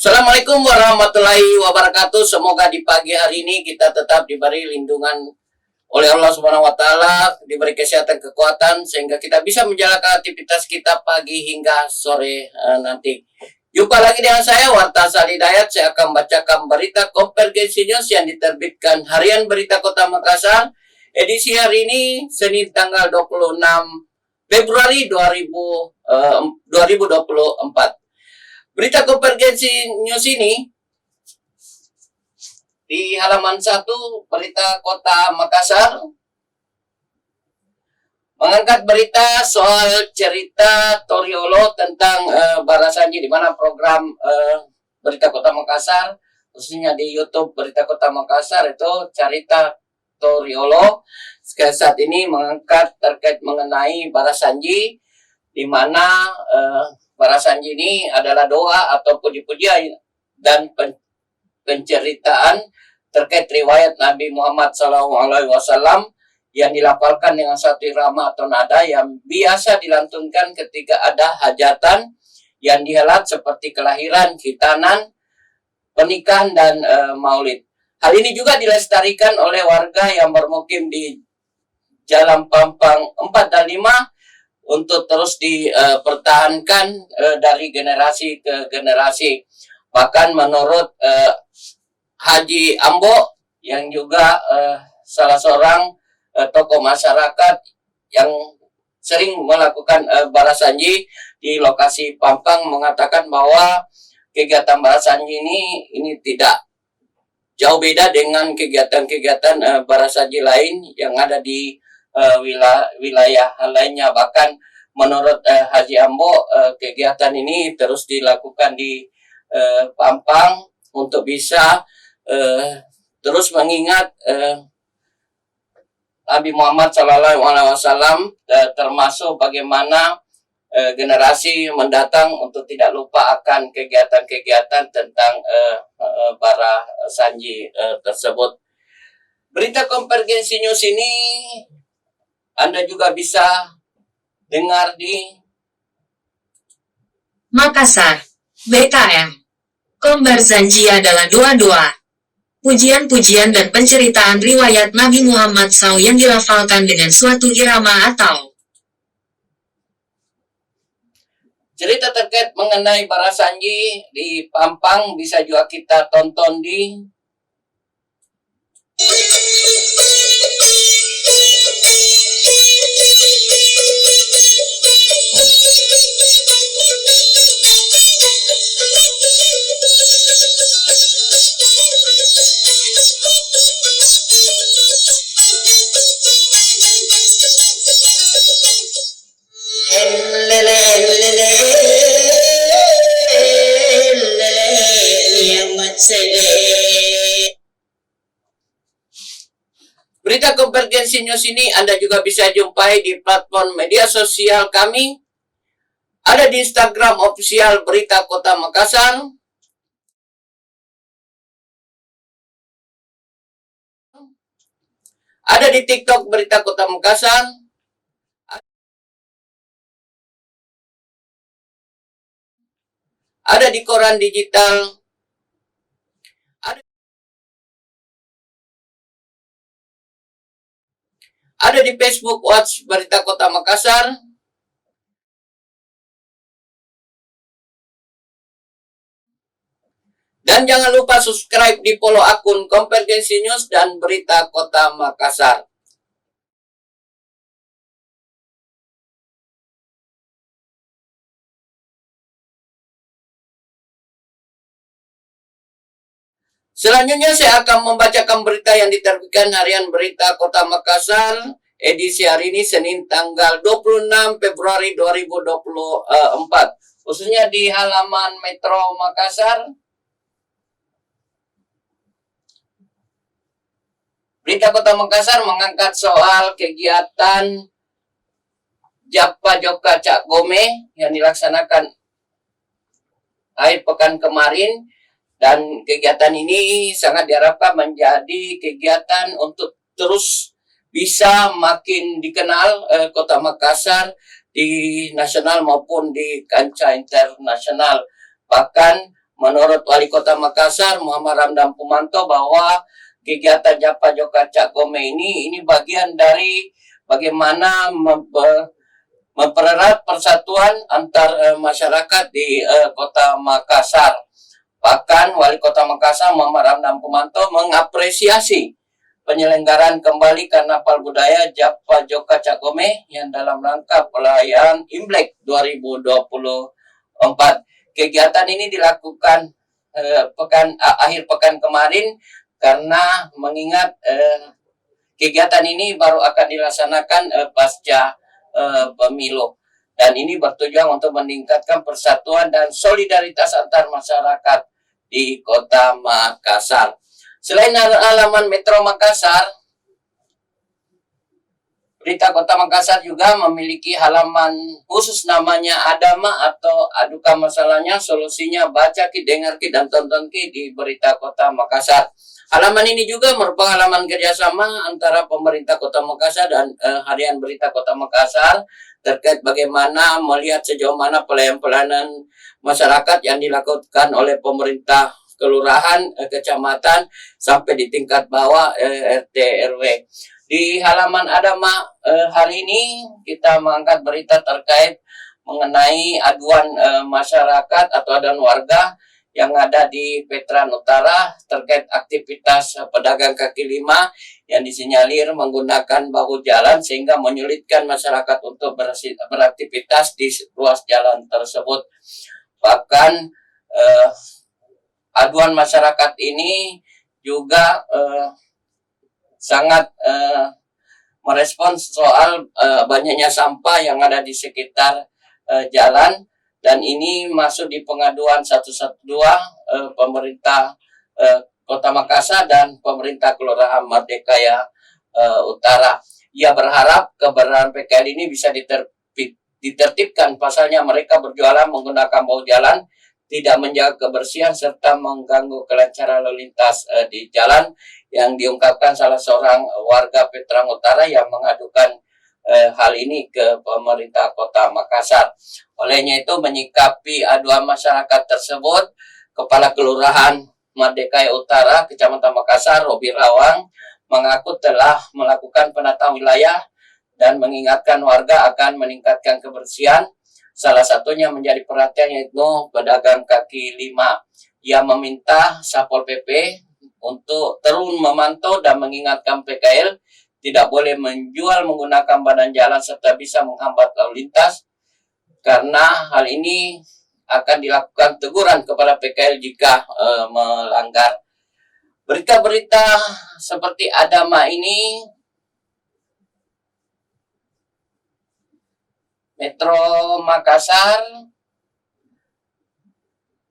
Assalamualaikum warahmatullahi wabarakatuh. Semoga di pagi hari ini kita tetap diberi lindungan oleh Allah Subhanahu wa taala, diberi kesehatan, kekuatan sehingga kita bisa menjalankan aktivitas kita pagi hingga sore nanti. Jumpa lagi dengan saya Warta Salidayat. Saya akan bacakan berita Konvergensi News yang diterbitkan Harian Berita Kota Makassar edisi hari ini Senin tanggal 26 Februari 2024. Berita Konvergensi News ini di halaman 1 Berita Kota Makassar mengangkat berita soal cerita Toriolo tentang Barasanji, di mana program Berita Kota Makassar, khususnya di YouTube Berita Kota Makassar itu cerita Toriolo saat ini mengangkat terkait mengenai Barasanji, di mana Barasanji ini adalah doa atau puji-pujian dan penceritaan terkait riwayat Nabi Muhammad SAW yang dilafalkan dengan satu irama atau nada yang biasa dilantunkan ketika ada hajatan yang dihelat seperti kelahiran, khitanan, pernikahan, dan maulid. Hal ini juga dilestarikan oleh warga yang bermukim di Jalan Pampang 4 dan 5 untuk terus dipertahankan dari generasi ke generasi. Bahkan menurut Haji Ambo yang juga salah seorang tokoh masyarakat yang sering melakukan Barasanji di lokasi Pampang, mengatakan bahwa kegiatan Barasanji ini tidak jauh beda dengan kegiatan-kegiatan Barasanji lain yang ada di wilayah lainnya. Bahkan menurut Haji Ambo, kegiatan ini terus dilakukan di Pampang untuk bisa terus mengingat Nabi Muhammad SAW, termasuk bagaimana generasi mendatang untuk tidak lupa akan kegiatan-kegiatan tentang Barasanji tersebut. Berita Konvergensi News ini Anda juga bisa dengar di Makassar, BKM. Konvergensi adalah dua-dua pujian-pujian dan penceritaan riwayat Nabi Muhammad SAW yang dilafalkan dengan suatu irama atau cerita terkait mengenai Barasanji di Pampang. Bisa juga kita tonton di Berita Konvergensi News ini Anda juga bisa jumpai di platform media sosial kami. Ada di Instagram official Berita Kota Makassar, ada di TikTok Berita Kota Makassar, ada di koran digital, ada di Facebook Watch Berita Kota Makassar, dan jangan lupa subscribe di follow akun Konvergensi News dan Berita Kota Makassar. Selanjutnya saya akan membacakan berita yang diterbitkan Harian Berita Kota Makassar edisi hari ini Senin tanggal 26 Februari 2024, khususnya di halaman Metro Makassar. Berita Kota Makassar mengangkat soal kegiatan Japa Joka Cak Gome yang dilaksanakan akhir pekan kemarin. Dan kegiatan ini sangat diharapkan menjadi kegiatan untuk terus bisa makin dikenal Kota Makassar di nasional maupun di kancah internasional. Bahkan Menurut Wali Kota Makassar, Muhammad Ramdan Pumanto, bahwa kegiatan Japa Joka Cak Gome ini bagian dari bagaimana mempererat persatuan antar masyarakat di Kota Makassar. Bahkan Wali Kota Makassar, Muhammad Ramdan Pumanto, mengapresiasi penyelenggaraan kembali Karnaval Budaya Japa Joka Cak Gome yang dalam rangka perayaan Imlek 2024. Kegiatan ini dilakukan akhir pekan kemarin karena mengingat kegiatan ini baru akan dilaksanakan pasca pemilu, dan ini bertujuan untuk meningkatkan persatuan dan solidaritas antar masyarakat di Kota Makassar. Selain halaman Metro Makassar, Berita Kota Makassar juga memiliki halaman khusus namanya Adama atau Adukan Masalahnya, Solusinya, Baca Ki, Dengar Ki, dan Tonton Ki di Berita Kota Makassar. Halaman ini juga merupakan halaman kerjasama antara pemerintah Kota Makassar dan Harian Berita Kota Makassar terkait bagaimana melihat sejauh mana pelayanan masyarakat yang dilakukan oleh pemerintah kelurahan, kecamatan, sampai di tingkat bawah RT RW. Di halaman Adama hari ini kita mengangkat berita terkait mengenai aduan masyarakat atau aduan warga yang ada di Veteran Utara terkait aktivitas pedagang kaki lima yang disinyalir menggunakan bahu jalan sehingga menyulitkan masyarakat untuk beraktivitas di ruas jalan tersebut. Bahkan aduan masyarakat ini juga sangat merespons soal banyaknya sampah yang ada di sekitar jalan, dan ini masuk di pengaduan 112 pemerintah Kota Makassar dan pemerintah Kelurahan Merdekaya Utara. Ia berharap keberadaan PKL ini bisa ditertibkan, pasalnya mereka berjualan menggunakan bahu jalan, tidak menjaga kebersihan serta mengganggu kelancaran lalu lintas di jalan, yang diungkapkan salah seorang warga Veteran Utara yang mengadukan hal ini ke pemerintah Kota Makassar. Olehnya itu, menyikapi aduan masyarakat tersebut, Kepala Kelurahan Merdekaya Utara, Kecamatan Makassar, Robi Rawang, mengaku telah melakukan penataan wilayah dan mengingatkan warga akan meningkatkan kebersihan. Salah satunya menjadi perhatian yaitu pedagang kaki lima. Ia meminta Satpol PP untuk terus memantau dan mengingatkan PKL tidak boleh menjual menggunakan badan jalan serta bisa menghambat lalu lintas, karena hal ini akan dilakukan teguran kepada PKL jika melanggar. Berita-berita seperti Adama ini, Metro Makassar,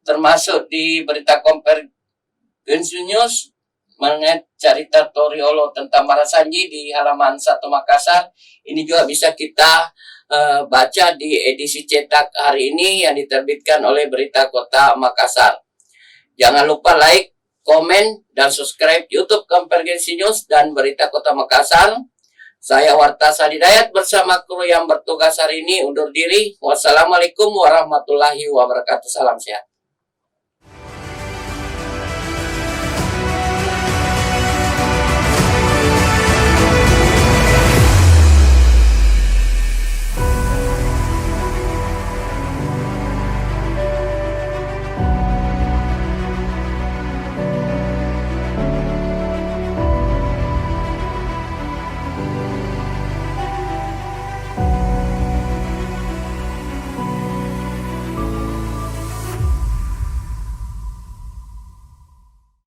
termasuk di Berita Konvergensi News mengenai cerita Toriolo tentang Marasanji di halaman 1 Makassar. Ini juga bisa kita baca di edisi cetak hari ini yang diterbitkan oleh Berita Kota Makassar. Jangan lupa like, komen, dan subscribe YouTube Konvergensi News dan Berita Kota Makassar. Saya Warta Sadidayat bersama kru yang bertugas hari ini undur diri. Wassalamualaikum warahmatullahi wabarakatuh. Salam sehat.